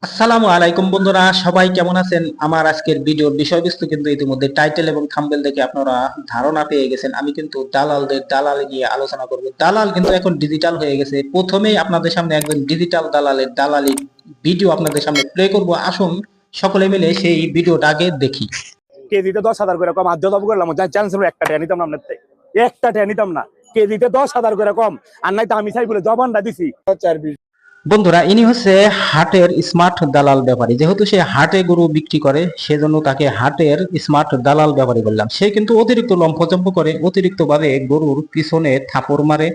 আসসালামু আলাইকুম বন্ধুরা, সবাই কেমন আছেন? আমার আজকের ভিডিওর বিষয়বস্তু কিন্তু ইতিমধ্যে টাইটেল এবং থাম্বনেল দেখে আপনারা ধারণা পেয়ে গেছেন। আমি কিন্তু দালালদের দালালি নিয়ে আলোচনা করব। দালাল কিন্তু এখন ডিজিটাল হয়ে গেছে। প্রথমেই আপনাদের সামনে একজন ডিজিটাল দালালের দালালি ভিডিও আপনাদের সামনে প্লে করব। আসুন সকলে মিলে সেই ভিডিওটা আগে দেখি। কেজিতে 10,000 করে কম আদ্য দাম করলাম, চান্স একটা টেয়া নিতাম না আপনার থেকে, একটা টেয়া নিতাম না। কেজিতে 10,000 করে কম, আর নাই তো আমি চাই বলে জবানটা দিছি। বন্ধুরা, ইনি হচ্ছে হাটের স্মার্ট দালাল ব্যাপারী। যেহেতু সে হাটে গরু বিক্রি করে, সেজন্য তাকে হাটের স্মার্ট দালাল ব্যাপারী বললাম। সে কিন্তু অতিরিক্ত লম্ফজম্প করে, অতিরিক্ত ভাবে গরুর পিছনে থাপড় মারে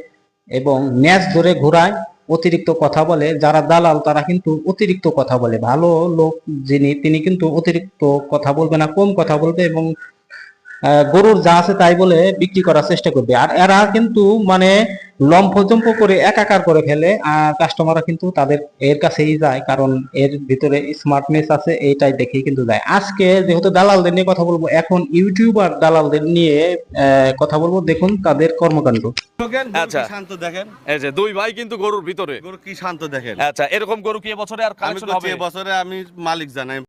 এবং ন্যাজ ধরে ঘোরায়, অতিরিক্ত কথা বলে। যারা দালাল তারা কিন্তু অতিরিক্ত কথা বলে। ভালো লোক যিনি, তিনি কিন্তু অতিরিক্ত কথা বলবে না, কম কথা বলবে এবং গরুর যা আছে তাই বলে বিক্রি করার চেষ্টা করবে। আর এরা কিন্তু মানে লম্ফজম্প করে একাকার করে ফেলে, আর কাস্টমাররা কিন্তু তাদের এর কাছেই যায়, কারণ এর ভিতরে স্মার্টনেস আছে, এইটাই দেখেই কিন্তু যায়। আজকে যেহেতু দালালদের নিয়ে কথা বলবো, এখন ইউটিউবার দালালদের নিয়ে কথা বলবো। দেখুন তাদের কর্মকাণ্ড। আচ্ছা, শান্ত দেখেন, এই যে দুই ভাই কিন্তু গরুর ভিতরে। গরু কি শান্ত দেখেন। আচ্ছা, এরকম গরু কি এবছরে আর আমি কালেকশন করছি হবে? এবছরে, আমি মালিক জানাই।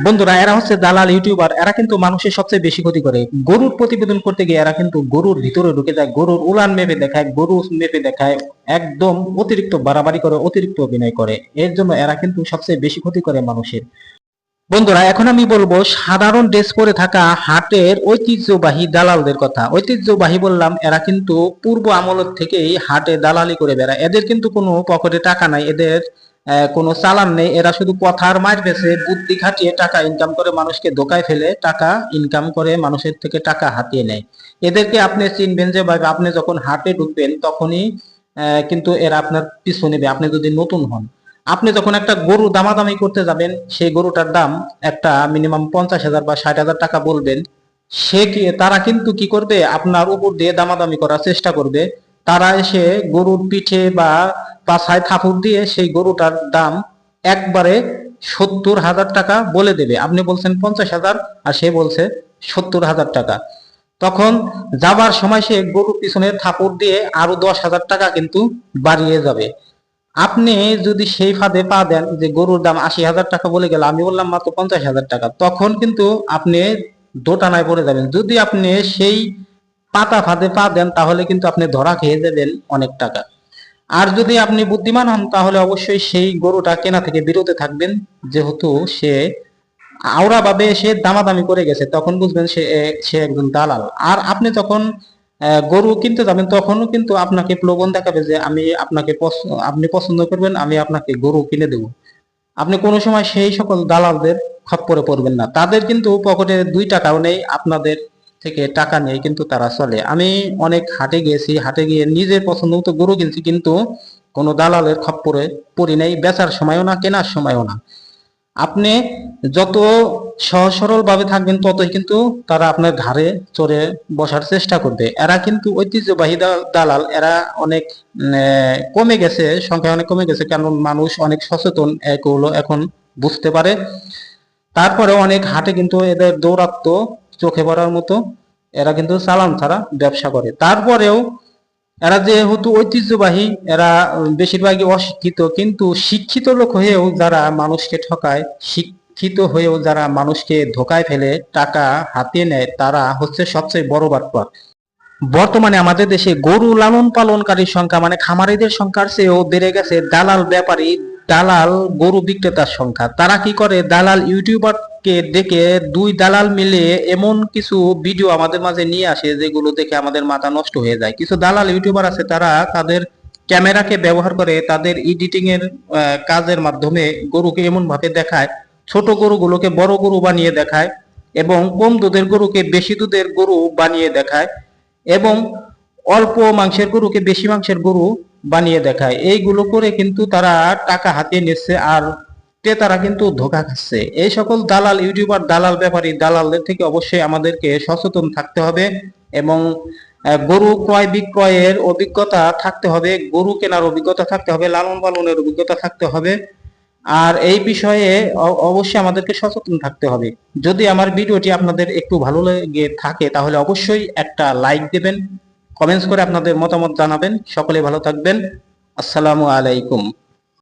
বন্ধুরা, এরা হচ্ছে দালাল ইউটিউবার। এরা কিন্তু মানুষের সবচেয়ে বেশি ক্ষতি করে। গরুর প্রতিবেদন করতে গিয়ে এরা কিন্তু গরুর ভিতরে ঢুকে যায়, গরুর উলান মেপে দেখায়, গরু মেপে দেখায়, একদম অতিরিক্ত বাড়াবাড়ি করে, অতিরিক্ত অভিনয় করে। এর জন্য এরা কিন্তু সবচেয়ে বেশি ক্ষতি করে মানুষের। বন্ধুরা, এখন আমি বলবো সাধারণ ড্রেস পরে থাকা হাটের ঐতিহ্যবাহী দালালদের কথা। ঐতিহ্যবাহী বললাম, এরা কিন্তু পূর্ব আমল থেকেই হাটে দালালি করে বেড়ায়। এদের কিন্তু কোনো পকেটে টাকা নাই, এদের কোনো চালান নেই। এরা শুধু কথার মার বেছে বুদ্ধি খাটিয়ে টাকা ইনকাম করে, মানুষকে ধোকায় ফেলে টাকা ইনকাম করে, মানুষের থেকে টাকা হাতিয়ে নেয়। এদেরকে আপনি চিনবেন যে ভাই, আপনি যখন হাটে ঢুকবেন তখনই কিন্তু এরা আপনার পিছু নেবে, আপনি যদি নতুন হন। আপনি যখন একটা গরু দামাদামি করতে যাবেন, সেই গরুটার দাম একটা মিনিমাম 50,000 বা 60,000 টাকা বলবেন, তারা কিন্তু কি করবে, আপনার উপর দিয়ে দামাদামি করার চেষ্টা করবে। তারা এসে গরুর পিঠে বা পাছায় থাপুর দিয়ে সেই গরুটার দাম একবারে 70,000 টাকা বলে দেবে। আপনি বলছেন 50,000 আর সে বলছে 70,000 টাকা। তখন যাবার সময় সে গরুর পিছনে থাপড় দিয়ে আরো 10,000 টাকা কিন্তু বাড়িয়ে যাবে। আপনি যদি সেই ফাঁদে পা দেন যে গরুর দাম 80,000 টাকা বলে গেল, আমি বললাম মাত্র 50,000 টাকা, তখন কিন্তু আপনি দোটানায় পড়ে যাবেন। যদি আপনি সেই পাতা ফাঁদে পা দেন, তাহলে কিন্তু আপনি ধরা খেয়ে যাবেন অনেক টাকা। আর যদি আপনি বুদ্ধিমান হন, তাহলে অবশ্যই সেই গরুটা কেনা থেকে বিরত থাকবেন। যেহেতু সে আওরা ভাবে সে দামাদামি করে গেছে, তখন বুঝবেন সে সে একজন দালাল। আর আপনি যখন গরু কিনতে যাবেন, তখনও কিন্তু আপনাকে প্রলোভন দেখাবে যে আমি আপনাকে আপনি পছন্দ করবেন, আমি আপনাকে গরু কিনে দেবো। আপনি কোনো সময় সেই সকল দালালদের খপ্পরে পড়বেন না। তাদের কিন্তু পকেটে 2 টাকাও নেই, আপনাদের থেকে টাকা নেই কিন্তু তারা চলে। আমি অনেক হাটে গিয়েছি, হাটে গিয়ে নিজের পছন্দ মতো গরু কিনছি, কিন্তু কোনো দালালের খপ্পরে পড়ি নাই, বেচার সময়ও না, কেনার সময়ও না। আপনি যত সহজ সরল ভাবে থাকবেন, ততই কিন্তু তারা আপনার ঘাড়ে চড়ে বসার চেষ্টা করবে। এরা কিন্তু ঐতিহ্যবাহী দালাল। এরা অনেক কমে গেছে, সংখ্যা অনেক কমে গেছে, কারণ মানুষ অনেক সচেতন এগুলো এখন বুঝতে পারে। তারপরে অনেক হাটে কিন্তু এদের দৌরাত্ম চোখে পড়ার মতো। এরা কিন্তু চালান ছাড়া ব্যবসা করে। তারপরেও এরা যেহেতু ঐতিহ্যবাহী, এরা বেশিরভাগই অশিক্ষিত, কিন্তু শিক্ষিত লোক হয়েও যারা মানুষকে ঠকায়, শিক্ষিত হয়েও যারা মানুষকে ধোকায় ফেলে টাকা হাতিয়ে নেয়, তারা হচ্ছে সবচেয়ে বড় বাটপার। বর্তমানে আমাদের দেশে গরু লালন পালনকারীর সংখ্যা মানে খামারিদের সংখ্যার চেয়েও বেড়ে গেছে দালাল ব্যাপারী, দালাল গরু বিক্রেতার সংখ্যা। তারা কি করে, দালাল ইউটিউবারকে ডেকে, দুই দালাল মিলে এমন কিছু ভিডিও আমাদের মাঝে নিয়ে আসে যেগুলো দেখে আমাদের মাথা নষ্ট হয়ে যায়। কিছু দালাল ইউটিউবার আছে, তারা তাদের ক্যামেরাকে ব্যবহার করে তাদের এডিটিং এর কাজের মাধ্যমে গরুকে এমন ভাবে দেখায়, ছোট গরুগুলোকে বড় গরু বানিয়ে দেখায় এবং কম দুধের গরুকে বেশি দুধের গরু বানিয়ে দেখায় এবং অল্প মাংসের গরুকে বেশি মাংসের গরু বানিয়ে দেখায়। এইগুলো করে কিন্তু তারা টাকা হাতিয়ে নিচ্ছে, আর ক্রেতারা কিন্তু ধোঁকা খাচ্ছে। এই সকল দালাল ইউটিউবার, দালাল ব্যাপারী, দালালদের থেকে অবশ্যই আমাদেরকে সচেতন থাকতে হবে এবং গরু ক্রয় বিক্রয়ের অভিজ্ঞতা থাকতে হবে, গরু কেনার অভিজ্ঞতা থাকতে হবে, লালন পালনের অভিজ্ঞতা থাকতে হবে। আর এই বিষয়ে অবশ্যই আমাদেরকে সচেতন থাকতে হবে। যদি আমার ভিডিওটি আপনাদের একটু ভালো লেগে থাকে, তাহলে অবশ্যই একটা লাইক দেবেন, কমেন্টস করে আপনাদের মতামত জানাবেন। সকলে ভালো থাকবেন। আসসালামু আলাইকুম।